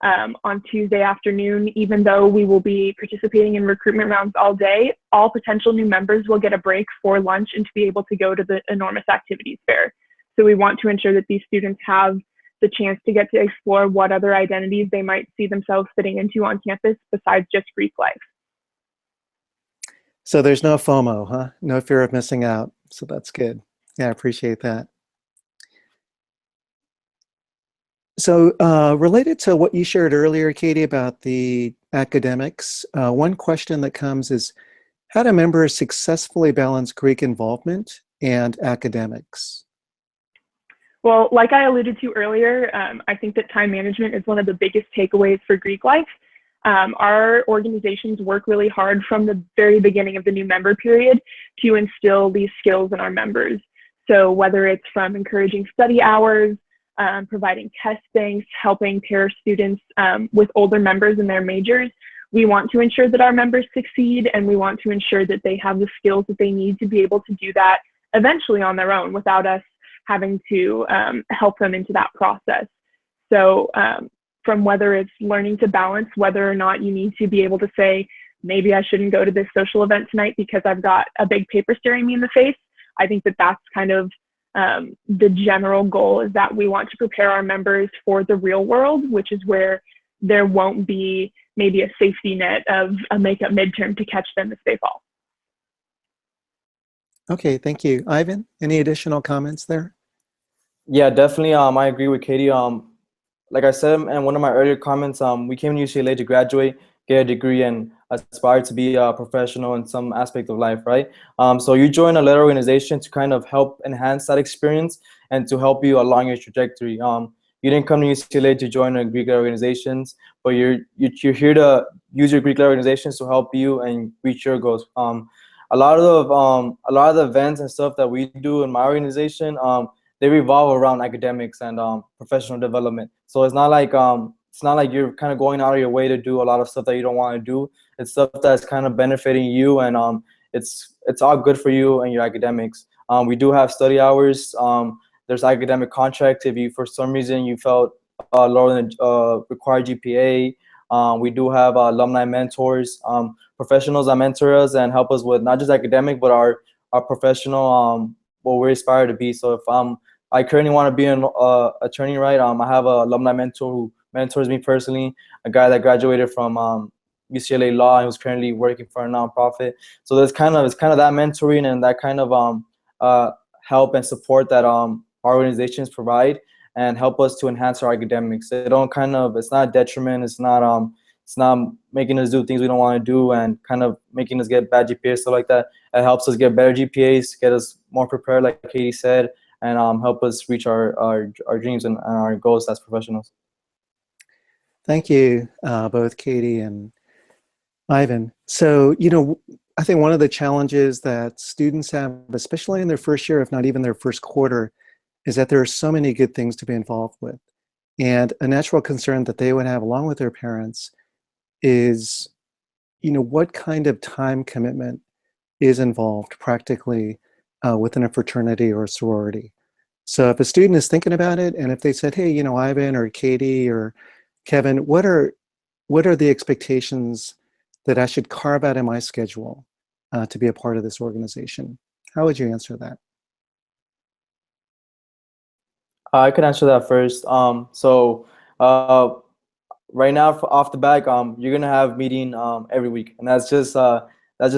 on Tuesday afternoon. Even though we will be participating in recruitment rounds all day, all potential new members will get a break for lunch and to be able to go to the enormous activities fair. So we want to ensure that these students have the chance to get to explore what other identities they might see themselves fitting into on campus besides just Greek life. So there's no FOMO, huh? No fear of missing out. So that's good. Yeah, I appreciate that. So related to what you shared earlier, Katie, about the academics, one question that comes is, how do members successfully balance Greek involvement and academics? Well, like I alluded to earlier, I think that time management is one of the biggest takeaways for Greek life. Our organizations work really hard from the very beginning of the new member period to instill these skills in our members. So whether it's from encouraging study hours, providing test banks, helping pair students with older members in their majors, we want to ensure that our members succeed, and we want to ensure that they have the skills that they need to be able to do that eventually on their own without us having to help them into that process. So from whether it's learning to balance whether or not you need to be able to say, maybe I shouldn't go to this social event tonight because I've got a big paper staring me in the face, I think that that's kind of the general goal, is that we want to prepare our members for the real world, which is where there won't be maybe a safety net of a makeup midterm to catch them if they fall. Okay, thank you. Ivan, any additional comments there? Yeah, definitely. I agree with Katie. Like I said in one of my earlier comments, we came to UCLA to graduate, get a degree, and aspire to be a professional in some aspect of life, right? So you join a letter organization to kind of help enhance that experience and to help you along your trajectory. You didn't come to UCLA to join a Greek organizations, but you're here to use your Greek organizations to help you and reach your goals. A lot of the events and stuff that we do in my organization, they revolve around academics and professional development. So it's not like you're kind of going out of your way to do a lot of stuff that you don't want to do. It's stuff that's kind of benefiting you, and it's all good for you and your academics. We do have study hours. There's academic contracts if you, for some reason, you felt lower than required GPA. We do have alumni mentors, professionals that mentor us and help us with not just academic, but our professional, what we aspire to be. So if I currently want to be an attorney, right? I have an alumni mentor who mentors me personally, a guy that graduated from UCLA Law and who's currently working for a nonprofit. So it's kind of that mentoring and that kind of help and support that our organizations provide and help us to enhance our academics. It's not a detriment. It's not it's not making us do things we don't want to do and kind of making us get bad GPAs, stuff like that. It helps us get better GPAs, get us more prepared, like Katie said, and help us reach our dreams and our goals as professionals. Thank you, both Katie and Ivan. So, I think one of the challenges that students have, especially in their first year, if not even their first quarter, is that there are so many good things to be involved with. And a natural concern that they would have along with their parents is, what kind of time commitment is involved practically within a fraternity or a sorority. So if a student is thinking about it, and if they said, hey, Ivan or Katie or Kevin, what are the expectations that I should carve out in my schedule to be a part of this organization? How would you answer that? I could answer that first. Right now, off the back, you're gonna have meeting every week, and that's just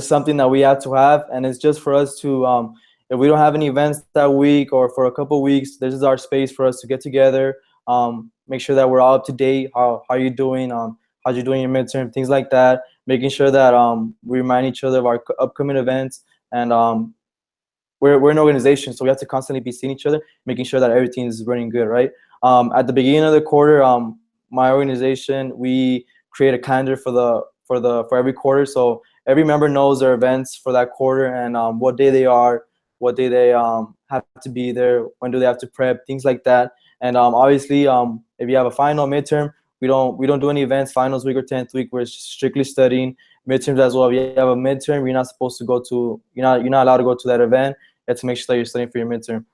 something that we have to have, and it's just for us to, if we don't have any events that week or for a couple weeks, this is our space for us to get together, make sure that we're all up to date. How you doing? How you doing your midterm? Things like that. Making sure that we remind each other of our upcoming events, and we're an organization, so we have to constantly be seeing each other, making sure that everything is running good, right? At the beginning of the quarter, my organization, we create a calendar for every quarter, so every member knows their events for that quarter and what day they are, what day they have to be there, when do they have to prep, things like that. And obviously, if you have a final midterm, we don't do any events. Finals week or 10th week, we're strictly studying. Midterms as well. If you have a midterm, you're not supposed to go to, you're not allowed to go to that event. You have to make sure that you're studying for your midterm.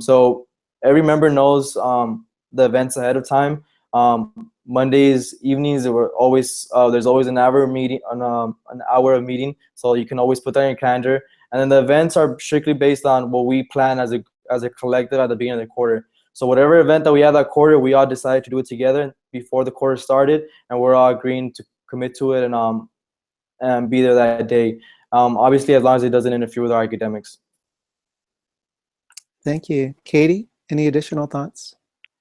So every member knows the events ahead of time. Mondays evenings, there's always an hour meeting, an hour of meeting, so you can always put that in your calendar. And then the events are strictly based on what we plan as a collective at the beginning of the quarter. So whatever event that we have that quarter, we all decided to do it together before the quarter started, and we're all agreeing to commit to it and be there that day. Obviously, as long as it doesn't interfere with our academics. Thank you. Katie, any additional thoughts?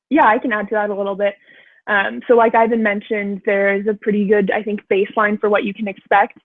Yeah, I can add to that a little bit. So like Ivan mentioned, there is a pretty good, I think, baseline for what you can expect.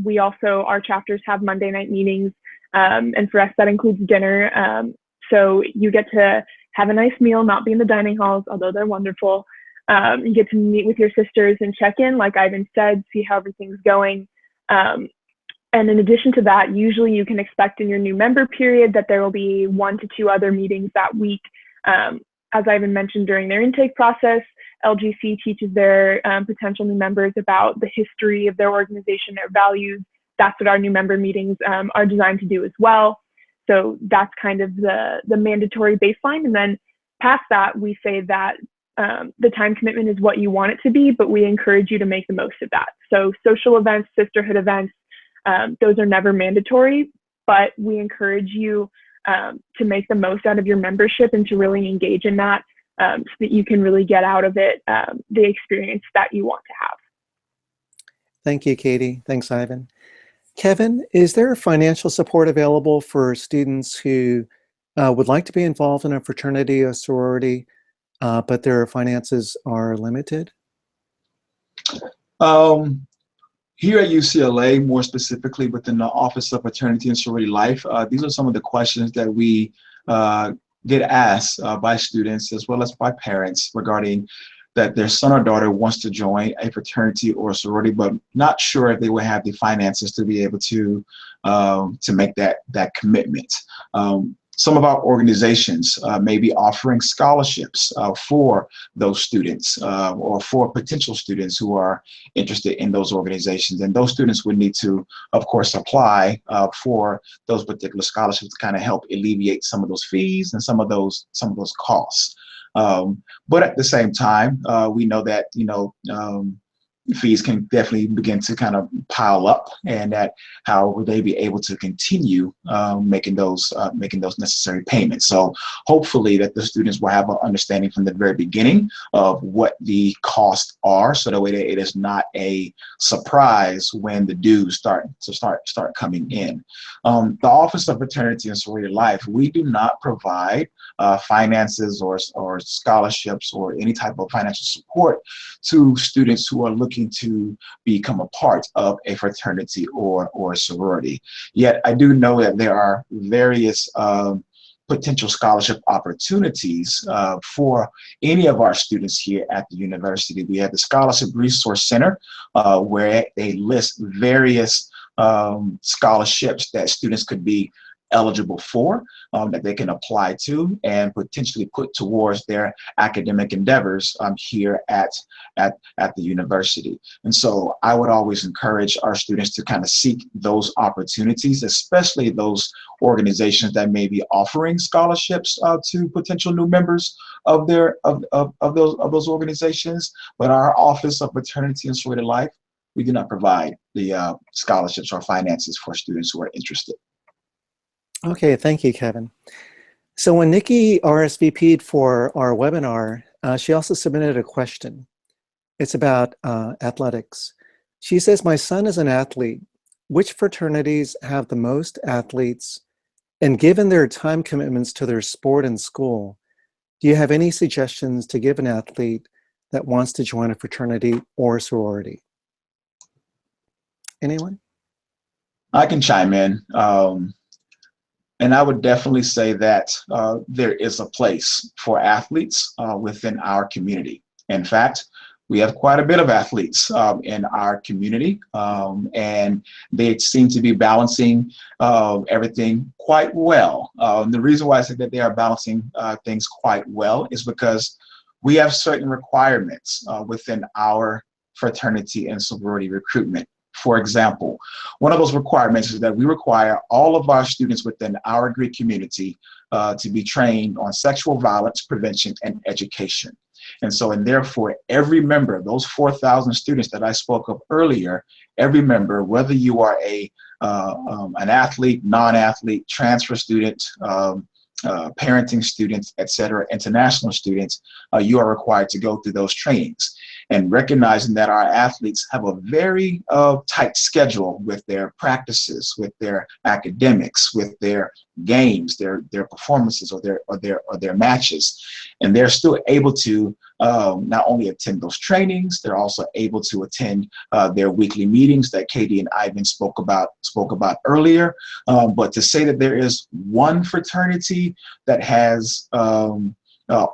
We also, our chapters have Monday night meetings, and for us that includes dinner. So you get to have a nice meal, not be in the dining halls, although they're wonderful. You get to meet with your sisters and check in, like Ivan said, see how everything's going. And in addition to that, usually you can expect in your new member period that there will be 1 to 2 other meetings that week. As Ivan mentioned, during their intake process, LGC teaches their potential new members about the history of their organization, their values. That's what our new member meetings are designed to do as well. So that's kind of the mandatory baseline. And then past that, we say that the time commitment is what you want it to be, but we encourage you to make the most of that. So social events, sisterhood events, those are never mandatory, but we encourage you to make the most out of your membership and to really engage in that so that you can really get out of it the experience that you want to have. Thank you, Katie. Thanks, Ivan. Kevin, is there financial support available for students who would like to be involved in a fraternity or sorority, but their finances are limited? Here at UCLA, more specifically within the Office of Fraternity and Sorority Life, these are some of the questions that we get asked by students as well as by parents regarding that their son or daughter wants to join a fraternity or a sorority, but not sure if they will have the finances to be able to make that commitment. Some of our organizations may be offering scholarships for those students or for potential students who are interested in those organizations. And those students would need to, of course, apply for those particular scholarships to kind of help alleviate some of those fees and some of those costs. But at the same time, we know that, fees can definitely begin to kind of pile up, and that how will they be able to continue making those necessary payments. So hopefully that the students will have an understanding from the very beginning of what the costs are, so that way it is not a surprise when the dues start coming in. The Office of Fraternity and Sorority Life, we do not provide finances or scholarships or any type of financial support to students who are looking to become a part of a fraternity or a sorority. Yet I do know that there are various potential scholarship opportunities for any of our students here at the university. We have the Scholarship Resource Center, where they list various scholarships that students could be eligible for, that they can apply to and potentially put towards their academic endeavors here at the university. And so I would always encourage our students to kind of seek those opportunities, especially those organizations that may be offering scholarships to potential new members of those organizations. But our Office of Fraternity and Sorority Life, we do not provide the scholarships or finances for students who are interested. Okay, thank you, Kevin. So when Nikki RSVP'd for our webinar, she also submitted a question. It's about athletics. She says, my son is an athlete. Which fraternities have the most athletes? And given their time commitments to their sport and school, do you have any suggestions to give an athlete that wants to join a fraternity or sorority? Anyone? I can chime in. And I would definitely say that there is a place for athletes within our community. In fact, we have quite a bit of athletes in our community, and they seem to be balancing everything quite well. The reason why I say that they are balancing things quite well is because we have certain requirements within our fraternity and sorority recruitment. For example, one of those requirements is that we require all of our students within our Greek community to be trained on sexual violence prevention and education. And so, and therefore, every member, those 4,000 students that I spoke of earlier, every member, whether you are an athlete, non-athlete, transfer student, parenting students, etc., international students, you are required to go through those trainings. And recognizing that our athletes have a very tight schedule with their practices, with their academics, with their games, their performances, or their matches, and they're still able to not only attend those trainings, they're also able to attend their weekly meetings that Katie and Ivan spoke about earlier. But to say that there is one fraternity that has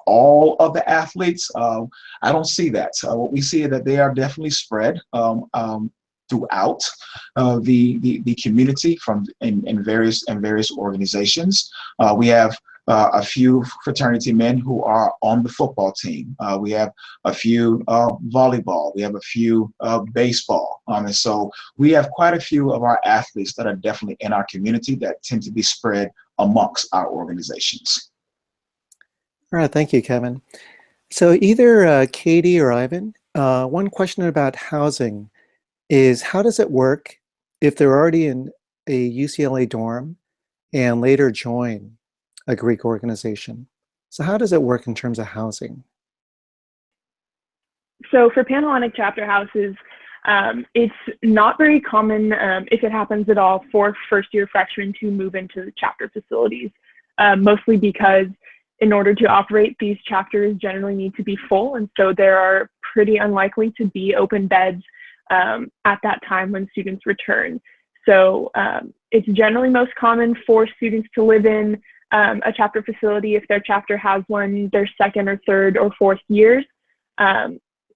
all of the athletes, I don't see that. What we see is that they are definitely spread throughout the community in various organizations. We have a few fraternity men who are on the football team. We have a few volleyball. We have a few baseball. And so we have quite a few of our athletes that are definitely in our community that tend to be spread amongst our organizations. All right, thank you, Kevin. So either Katie or Ivan, one question about housing is, how does it work if they're already in a UCLA dorm and later join a Greek organization? So how does it work in terms of housing? So for Panhellenic chapter houses, it's not very common, if it happens at all, for first-year freshmen to move into the chapter facilities, mostly because in order to operate, these chapters generally need to be full, and so there are pretty unlikely to be open beds at that time when students return. So it's generally most common for students to live in a chapter facility if their chapter has one their second or third or fourth years.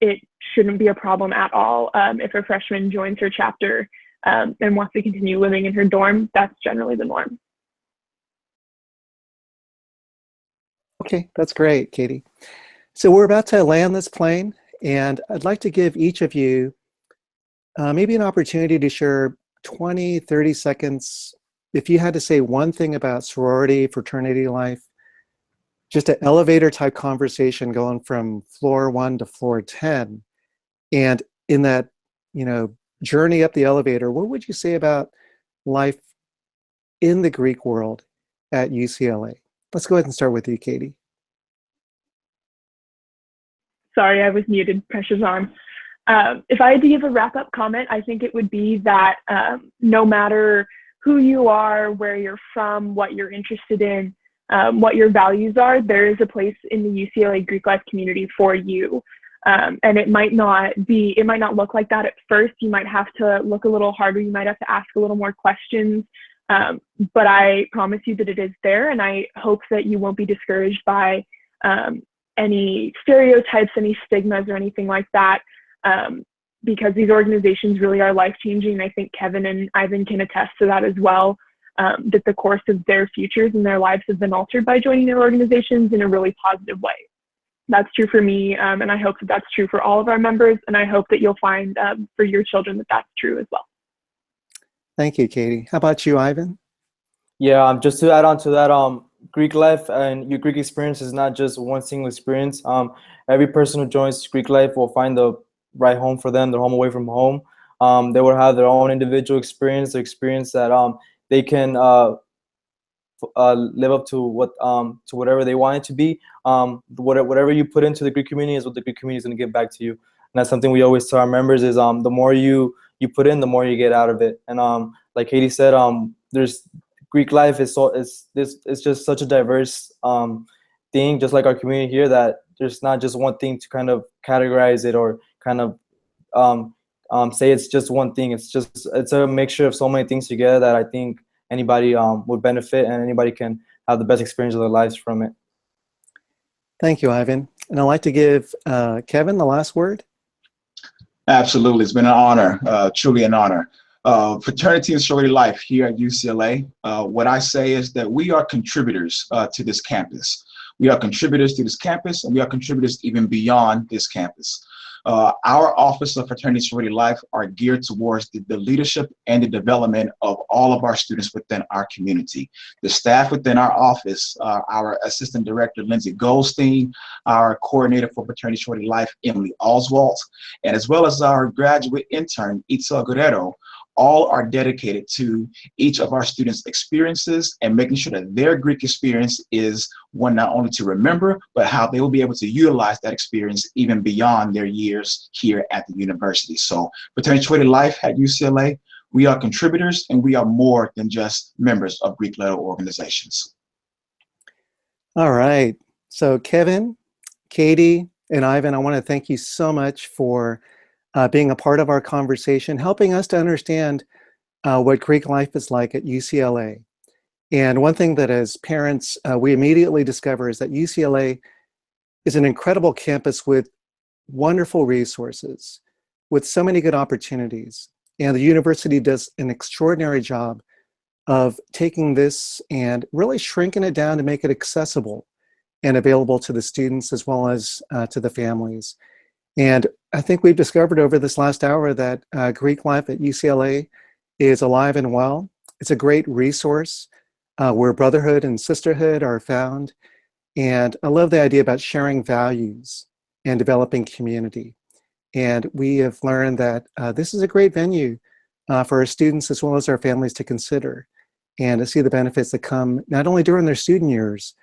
It shouldn't be a problem at all if a freshman joins her chapter and wants to continue living in her dorm. That's generally the norm. Okay, that's great, Katie. So we're about to land this plane, and I'd like to give each of you maybe an opportunity to share 20, 30 seconds. If you had to say one thing about sorority, fraternity life, just an elevator type conversation going from floor 1 to floor 10, and in that, journey up the elevator, what would you say about life in the Greek world at UCLA? Let's go ahead and start with you, Katie. Sorry, I was muted. Pressure's on. If I had to give a wrap-up comment, I think it would be that no matter who you are, where you're from, what you're interested in, what your values are, there is a place in the UCLA Greek life community for you. And it might not look like that at first. You might have to look a little harder. You might have to ask a little more questions. But I promise you that it is there. And I hope that you won't be discouraged by any stereotypes, any stigmas, or anything like that. Because these organizations really are life-changing. I think Kevin and Ivan can attest to that as well, that the course of their futures and their lives have been altered by joining their organizations in a really positive way. That's true for me, and I hope that that's true for all of our members, and I hope that you'll find for your children that that's true as well. Thank you, Katie. How about you, Ivan? Yeah, just to add on to that, Greek life and your Greek experience is not just one single experience. Every person who joins Greek life will find the right home for them, their home away from home. They will have their own individual experience, the experience that they can live up to whatever they want it to be. Whatever you put into the Greek community is what the Greek community is going to give back to you. And that's something we always tell our members is the more you put in, the more you get out of it. And like Katie said, there's Greek life is it's just such a diverse thing, just like our community here, that there's not just one thing to kind of categorize it or kind of say it's just one thing. It's a mixture of so many things together that I think anybody would benefit and anybody can have the best experience of their lives from it. Thank you, Ivan. And I'd like to give Kevin the last word. Absolutely. It's been an honor, truly an honor. Fraternity and sorority life here at UCLA. What I say is that we are contributors to this campus. We are contributors to this campus, and we are contributors even beyond this campus. Our Office of Fraternity and Sorority Life are geared towards the leadership and the development of all of our students within our community. The staff within our office, our Assistant Director, Lindsay Goldstein, our Coordinator for Fraternity and Sorority Life, Emily Oswalt, and as well as our graduate intern, Itzel Guerrero, all are dedicated to each of our students' experiences and making sure that their Greek experience is one not only to remember, but how they will be able to utilize that experience even beyond their years here at the university. So Fraternity Sorority Life at UCLA, we are contributors and we are more than just members of Greek-led organizations. All right. So Kevin, Katie, and Ivan, I want to thank you so much for being a part of our conversation, helping us to understand what Greek life is like at UCLA. And one thing that as parents, we immediately discover is that UCLA is an incredible campus with wonderful resources, with so many good opportunities. And the university does an extraordinary job of taking this and really shrinking it down to make it accessible and available to the students as well as to the families. And I think we've discovered over this last hour that Greek life at UCLA is alive and well. It's a great resource where Brotherhood and Sisterhood are found. And I love the idea about sharing values and developing community. And we have learned that this is a great venue for our students as well as our families to consider and to see the benefits that come not only during their student years,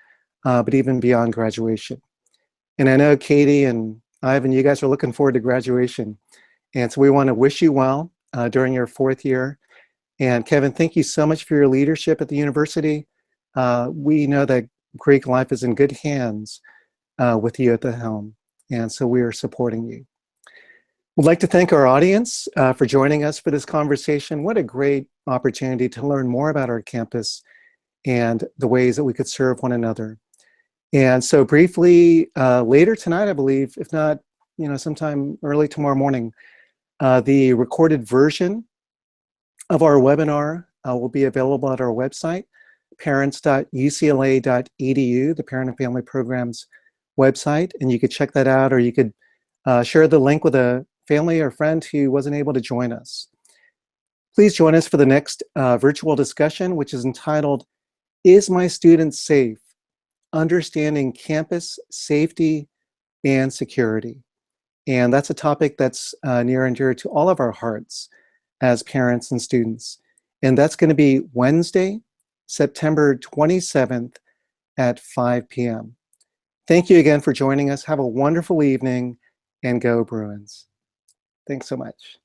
but even beyond graduation. And I know Katie and Ivan, you guys are looking forward to graduation. And so we want to wish you well during your 4th year. And Kevin, thank you so much for your leadership at the university. We know that Greek life is in good hands with you at the helm. And so we are supporting you. We'd like to thank our audience for joining us for this conversation. What a great opportunity to learn more about our campus and the ways that we could serve one another. And so briefly, later tonight, I believe, if not, sometime early tomorrow morning, the recorded version of our webinar will be available at our website, parents.ucla.edu, the Parent and Family Programs website. And you could check that out, or you could share the link with a family or friend who wasn't able to join us. Please join us for the next virtual discussion, which is entitled, Is My Student Safe? Understanding Campus Safety and Security. And that's a topic that's near and dear to all of our hearts as parents and students. And that's going to be Wednesday, September 27th at 5 p.m. Thank you again for joining us. Have a wonderful evening, and go Bruins. Thanks so much.